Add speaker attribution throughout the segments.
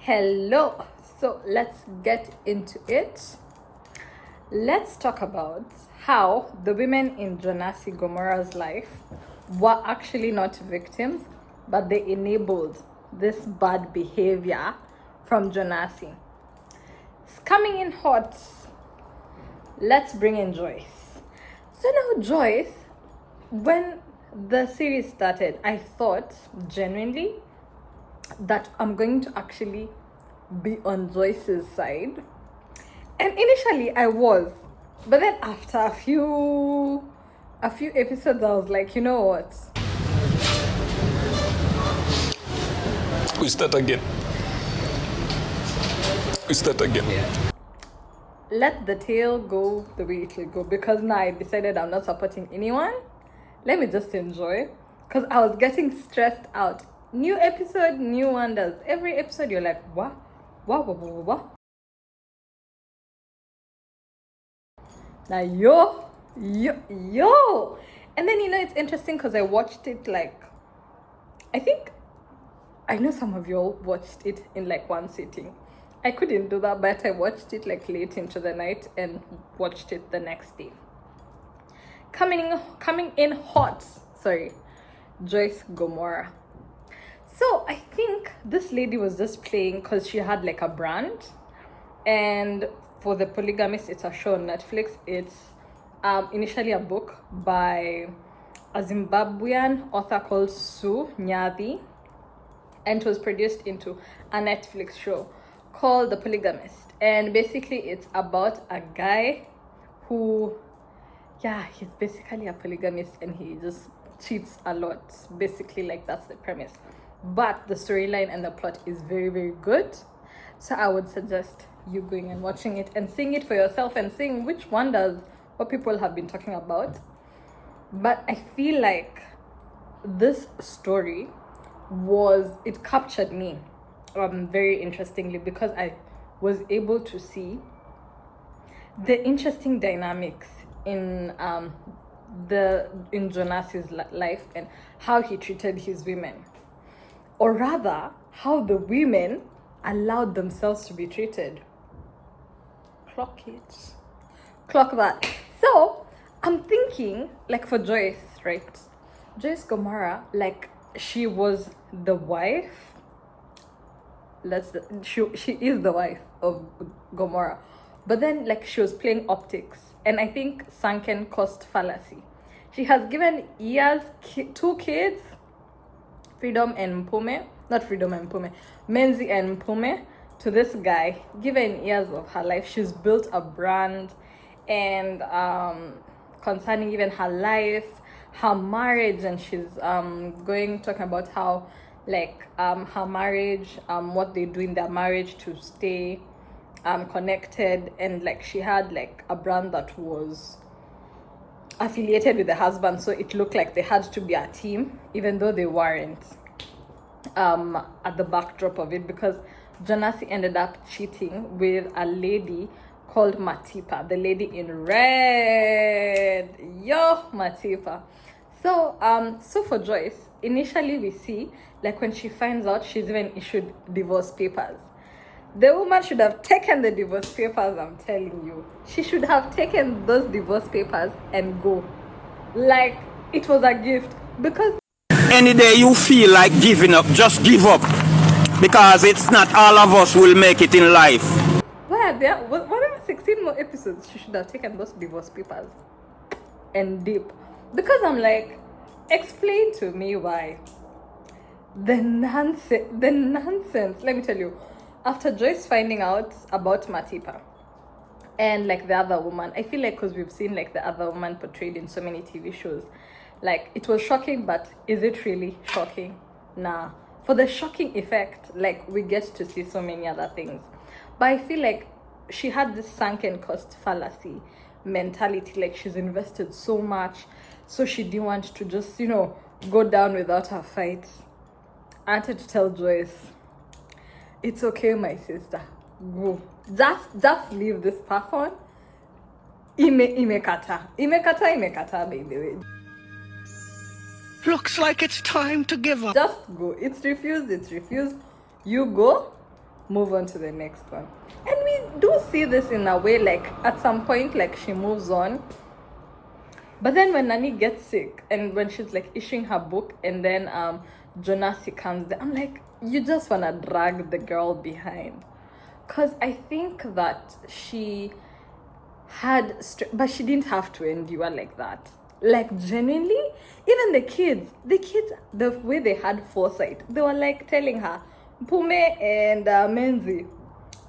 Speaker 1: Hello. So let's get into it. Let's talk about how the women in Jonasi Gomora's life were actually not victims, but they enabled this bad behavior from Jonasi. It's coming in hot. Let's bring in Joyce. So now Joyce, when the series started, I thought genuinely that I'm going to actually be on Joyce's side. And initially I was. But then after a few episodes, I was like, you know what?
Speaker 2: We start again. Yeah.
Speaker 1: Let the tale go the way it will go, because now I decided I'm not supporting anyone. Let me just enjoy, because I was getting stressed out. New episode, new wonders. Every episode you're like, what? Now yo. And then it's interesting because I watched it I know some of y'all watched it in one sitting. I couldn't do that, but I watched it late into the night and watched it the next day. Coming in hot. Joyce Gomora. So I think this lady was just playing because she had a brand, and for the Polygamist, it's a show on Netflix. It's initially a book by a Zimbabwean author called Sue Nyadi, and it was produced into a Netflix show called The Polygamist. And basically it's about a guy who, he's basically a polygamist and he just cheats a lot. Basically, that's the premise. But the storyline and the plot is very, very good. So I would suggest you going and watching it and seeing it for yourself and seeing which one does what people have been talking about. But I feel like this story it captured me very interestingly, because I was able to see the interesting dynamics in Jonasi's life and how he treated his women, or rather how the women allowed themselves to be treated. Clock that. So I'm thinking, for Joyce, right? Joyce Gomora, she was the wife. She is the wife of Gomora, but then she was playing optics, and I think sunken cost fallacy. She has given years, 2 kids, Menzi and Mpume, to this guy, given years of her life. She's built a brand, and concerning even her life, her marriage, and she's talking about how her marriage, what they do in their marriage to stay connected, and she had a brand that was affiliated with the husband, so it looked like they had to be a team even though they weren't, at the backdrop of it, because Jonasi ended up cheating with a lady called Matipa, the lady in red. Matipa. So for Joyce, initially we see when she finds out she's even issued divorce papers. The woman should have taken the divorce papers, I'm telling you. She should have taken those divorce papers and go. It was a gift. Because
Speaker 3: any day you feel like giving up, just give up. Because it's not all of us will make it in life.
Speaker 1: What are 16 more episodes? She should have taken those divorce papers and dip. Because I'm explain to me why. The nonsense. Let me tell you, after Joyce finding out about Matipa and the other woman, I feel because we've seen the other woman portrayed in so many TV shows, it was shocking, but is it really shocking? Nah. For the shocking effect, we get to see so many other things. But I feel she had this sunken cost fallacy mentality. She's invested so much, so she didn't want to just go down without her fight. I wanted to tell Joyce, it's okay, my sister, go, just leave this person. Imekata by the way.
Speaker 3: Looks like it's time to give up.
Speaker 1: Just go. It's refused. You go. move on to the next one. And we do see this in a way, like at some point, like she moves on. But then when Nani gets sick and when she's like issuing her book and then Jonasi comes there, I'm like, you just want to drag the girl behind. Because I think that she had, but she didn't have to endure like that. Like genuinely, even the kids, the way they had foresight, they were like telling her, Pume and Menzi,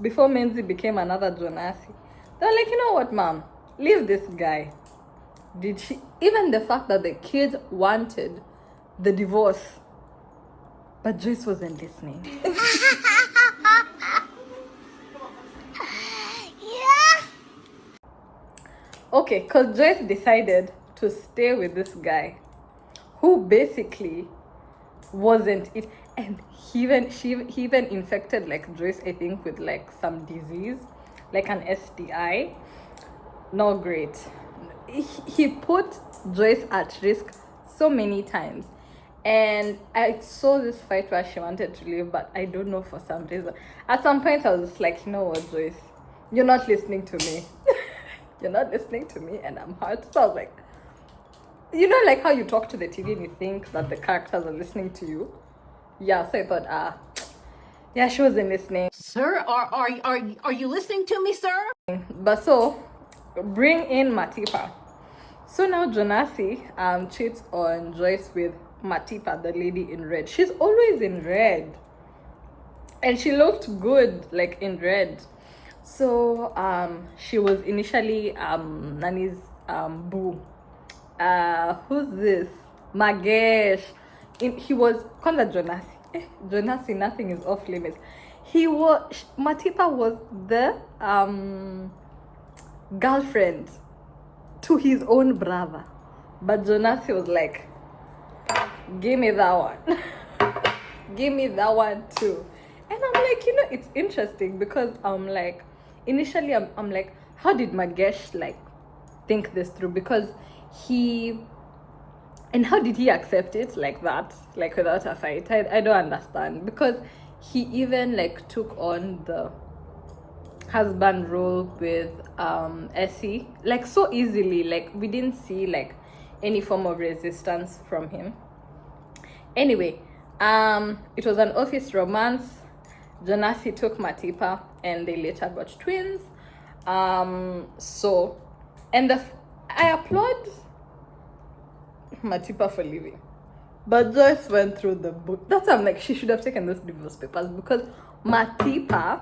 Speaker 1: before Menzi became another Jonasi, they were like, you know what, mom, leave this guy. Did she, even the fact that the kids wanted the divorce, but Joyce wasn't listening. Okay, because Joyce decided to stay with this guy who basically wasn't it, and he even infected like Joyce, I think, with like some disease, like an STI. Not great. He put Joyce at risk so many times, and I saw this fight where she wanted to leave, but I don't know, for some reason at some point I was just like, you know what, Joyce, you're not listening to me. You're not listening to me, and I'm hurt. So I was like, you know, like how you talk to the TV and you think that the characters are listening to you. Yeah, so I thought, yeah, she wasn't listening.
Speaker 4: Sir, are you listening to me, sir?
Speaker 1: But so, bring in Matipa. So now Jonasi cheats on Joyce with Matipa, the lady in red. She's always in red. And she looked good, like in red. So she was initially Nani's boo. Who's this? Magesh. He was Konda Jonasi. Jonasi, nothing is off limits. Matipa was the girlfriend to his own brother. But Jonasi was like, give me that one. Give me that one too. And I'm like, you know, it's interesting because I'm like, initially I'm like, how did Magesh like think this through? Because how did he accept it like that, like without a fight? I don't understand, because he even like took on the husband role with Essie like so easily. Like we didn't see like any form of resistance from him. Anyway, it was an office romance. Jonasi took Matipa and they later got twins. So, and I applaud Matipa for leaving. But Joyce went through the book. That's why I'm like, she should have taken those divorce papers, because Matipa,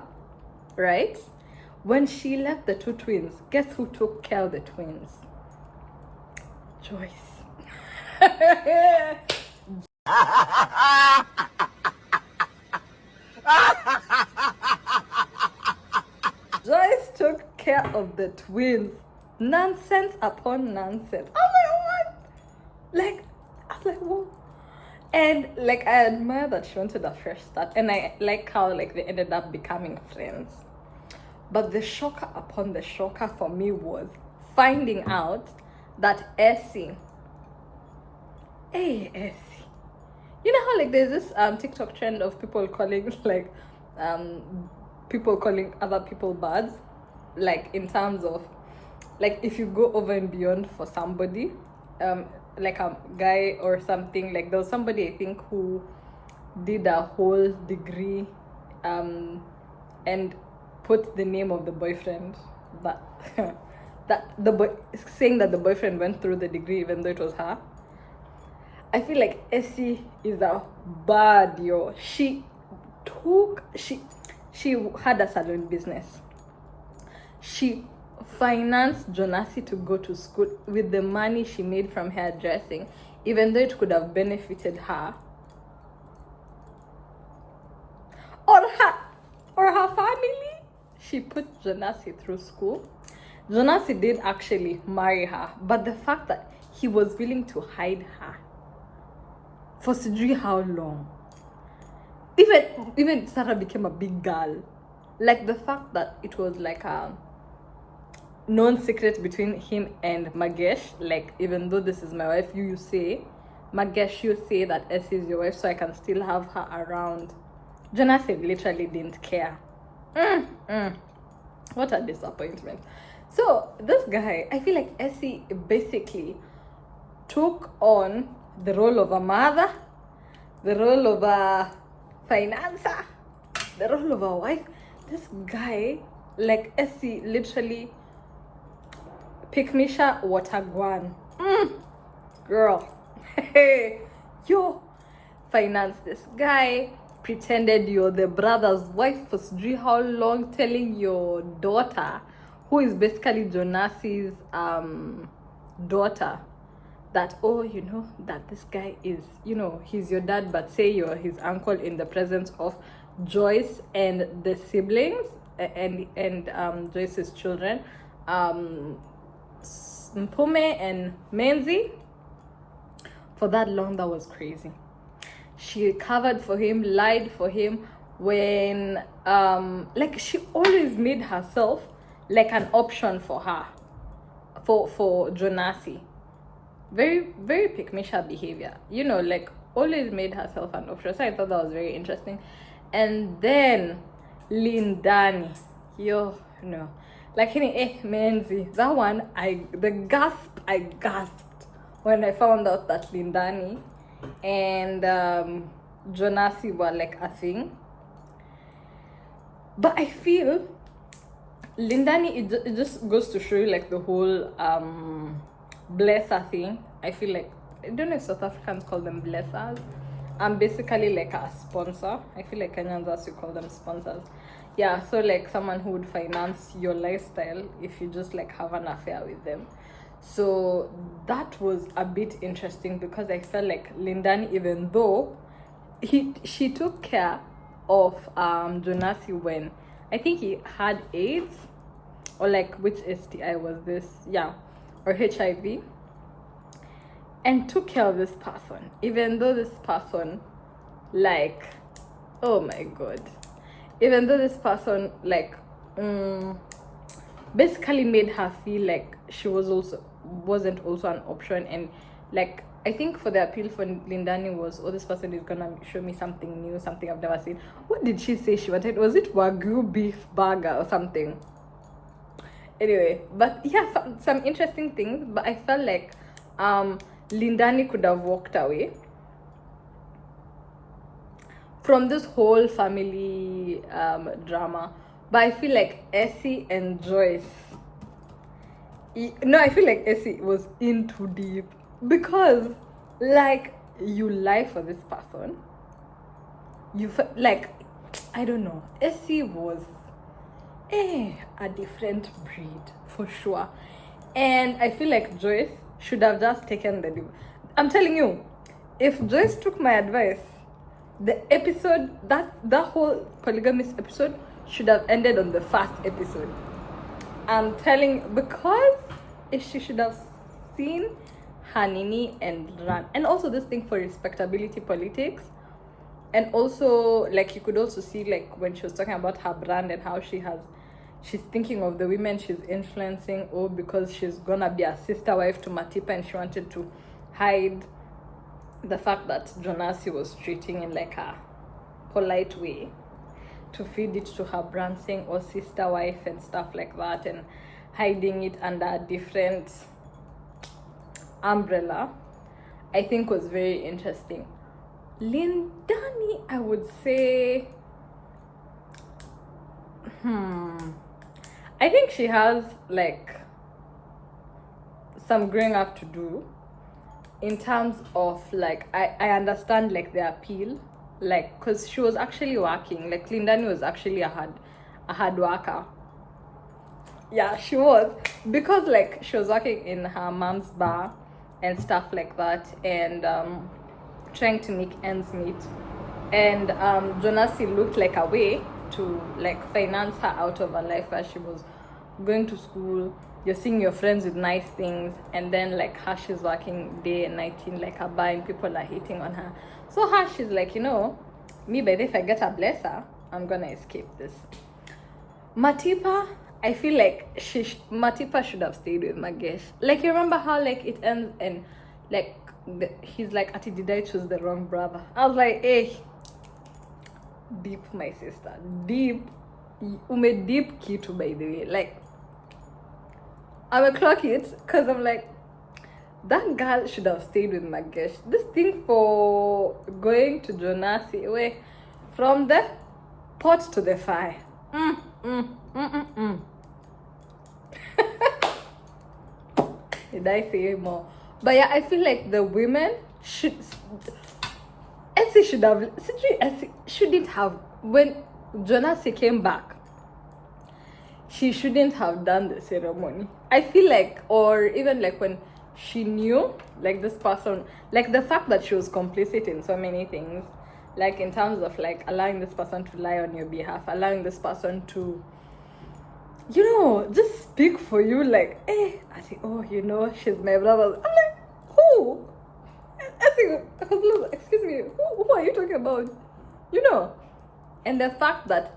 Speaker 1: right? When she left the two twins, guess who took care of the twins? Joyce. Joyce took care of the twins. Nonsense upon nonsense. I'm like, what? Like, I was like, what? And like, I admire that she wanted a fresh start, and I like how like they ended up becoming friends. But the shocker upon the shocker for me was finding out that Essie, you know how like there's this TikTok trend of people calling like people calling other people birds, like in terms of like if you go over and beyond for somebody, like a guy or something. Like there was somebody I think who did a whole degree and put the name of the boyfriend, but saying that the boyfriend went through the degree even though it was her. I feel like Essie is a bad yo. She had a salon business. She financed Jonasi to go to school with the money she made from hairdressing, even though it could have benefited her or her family. She put Jonasi through school. Jonasi did actually marry her, but the fact that he was willing to hide her for Sidri how long? Even Sarah became a big girl. Like the fact that it was like a known secret between him and Magesh. Like, even though this is my wife, you say, Magesh, you say that Essie is your wife so I can still have her around. Jonasi literally didn't care. What a disappointment. So this guy, I feel like Essie basically took on the role of a mother, the role of a financer, the role of a wife. This guy, like Essie, literally Pikmisha Watagwan. Girl. Yo, finance this guy, pretended you're the brother's wife for sijui how long, telling your daughter, who is basically Jonasi's daughter, that, oh, you know, that this guy is, you know, he's your dad, but say you're his uncle in the presence of Joyce and the siblings and Joyce's children, Mpume and Menzi. For that long, that was crazy. She covered for him, lied for him, when like she always made herself like an option for her, for Jonasi. Very, very Pikmisha behavior, you know, like always made herself an option. So I thought that was very interesting. And then Lindani, yo, no, like Menzi, that one, I gasped when I found out that Lindani and Jonasi were like a thing. But I feel Lindani, it just goes to show you like the whole blesser thing. I feel like, I don't know if South Africans call them blessers. I'm basically like a sponsor. I feel like Kenyans also call them sponsors. Yeah, so like someone who would finance your lifestyle if you just like have an affair with them. So that was a bit interesting because I felt like Lindani, even though she took care of Jonasi when I think he had AIDS, or like which STI was this? Yeah, or HIV, and took care of this person, even though this person, like, oh my god, even though this person like basically made her feel like she wasn't also an option. And like I think for the appeal for Lindani was, oh, this person is gonna show me something new, something I've never seen. What did she say she wanted? Was it Wagyu beef burger or something? Anyway, but yeah, some interesting things. But I felt like Lindani could have walked away from this whole family drama. But I feel like Essie and Joyce, I feel like Essie was in too deep, because like you lie for this person, like, I don't know, Essie was a different breed for sure. And I feel like Joyce should have just taken the lead. I'm telling you, if Joyce took my advice, the episode, that whole Polygamist episode should have ended on the first episode. I'm telling, because if she should have seen Hanini and run. And also this thing for respectability politics. And also, like, you could also see, like, when she was talking about her brand and how she's thinking of the women she's influencing, or because she's gonna be a sister wife to Matipa, and she wanted to hide the fact that Jonasi was treating in like a polite way to feed it to her brand, saying, oh, sister wife and stuff like that, and hiding it under a different umbrella, I think was very interesting. Lindani, I would say, I think she has like some growing up to do, in terms of like, I understand like the appeal, like, because she was actually working, like Lindani was actually a hard worker. Yeah, she was, because like she was working in her mom's bar and stuff like that, and trying to make ends meet. And Jonasi looked like a way to like finance her out of her life, where she was going to school, you're seeing your friends with nice things, and then like her, she's working day and night in like a bar, and people are hating on her. So her, she's like, you know, me, baby, if I get a blesser, I'm gonna escape this. Matipa, I feel like Matipa should have stayed with Magesh. Like, you remember how like it ends and like he's like, Ati, did I choose the wrong brother? I was like, hey, deep, my sister, deep. ume deep kitu, by the way. Like, I'm a clock it because I'm like, that girl should have stayed with Magesh. This thing for going to Jonasi, away from the pot to the fire. Did I say more? But yeah, I feel like the women should. Essie should have. Essie shouldn't have. When Jonasi came back, she shouldn't have done the ceremony. I feel like, or even like when she knew, like this person, like the fact that she was complicit in so many things, like in terms of like allowing this person to lie on your behalf, allowing this person to, you know, just speak for you, like, I think, oh, you know, she's my brother. I'm like, who? I think, excuse me, who are you talking about? You know? And the fact that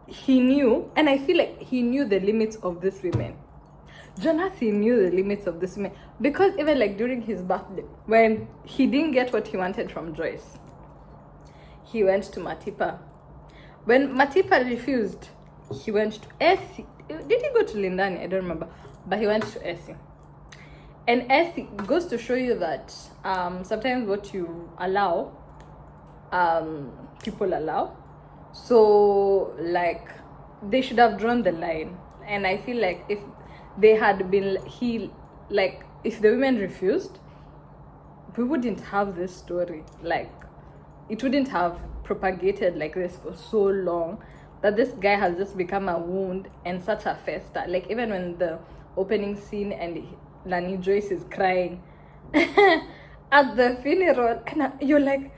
Speaker 1: he knew, and I feel like he knew the limits of these women. Jonasi knew the limits of this women, because even like during his birthday, when he didn't get what he wanted from Joyce, he went to Matipa. When Matipa refused, he went to Essie. Did he go to Lindani? I don't remember. But he went to Essie. And Essie goes to show you that sometimes what you allow, people allow. So, like, they should have drawn the line. And I feel like if they had been, if the women refused, we wouldn't have this story. Like, it wouldn't have propagated like this for so long, that this guy has just become a wound and such a fester. Like, even when the opening scene and Joyce is crying at the funeral, and you're like,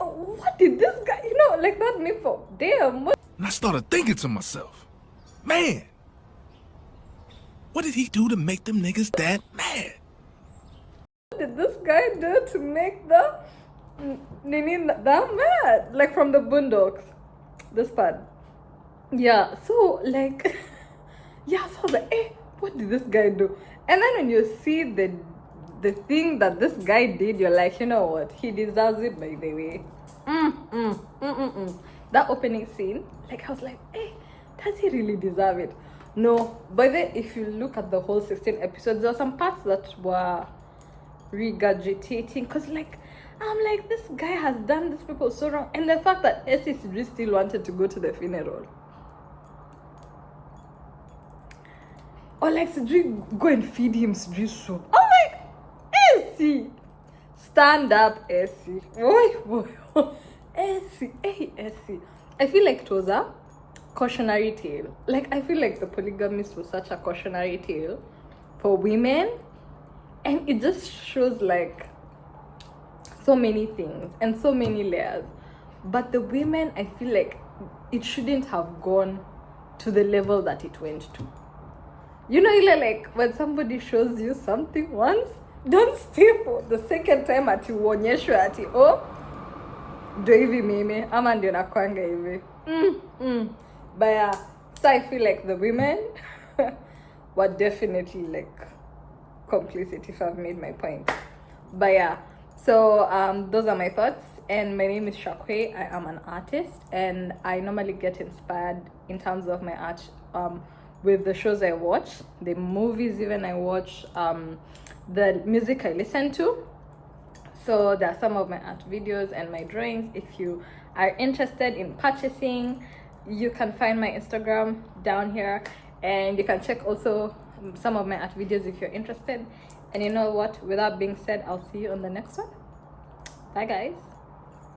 Speaker 1: oh, what did this guy, you know, like that me for? Damn.
Speaker 5: And I started thinking to myself, man, what did he do to make them niggas that mad?
Speaker 1: What did this guy do to make the Nini that mad? Like from the Boondocks, this part. Yeah, so like, yeah, so I was like, what did this guy do? And then when you see the thing that this guy did, you're like, you know what? He deserves it, by the way. That opening scene, like I was like, does he really deserve it? No, but then if you look at the whole 16 episodes, there were some parts that were regurgitating, because like, I'm like, this guy has done these people so wrong. And the fact that Essie still wanted to go to the funeral. Or like, Sidri, go and feed him Sidri soup. I'm like, Essie, stand up, Essie. Essie, Essie. I feel like it was a cautionary tale. Like, I feel like The Polygamist was such a cautionary tale for women. And it just shows like so many things and so many layers. But the women, I feel like it shouldn't have gone to the level that it went to. You know, like when somebody shows you something once, don't stay for the second time ati uonyeshwe ati, oh, do hivi mimi, ama ndio nakwanga hivi. But yeah, so I feel like the women were definitely like complicit, if I've made my point. But yeah, so those are my thoughts. And my name is Shaquei. I am an artist, and I normally get inspired in terms of my art with the shows I watch, the movies even I watch, the music I listen to. So there are some of my art videos and my drawings. If you are interested in purchasing, you can find my Instagram down here, and you can check also some of my art videos if you're interested. And you know what, with that being said, I'll see you on the next one. Bye guys.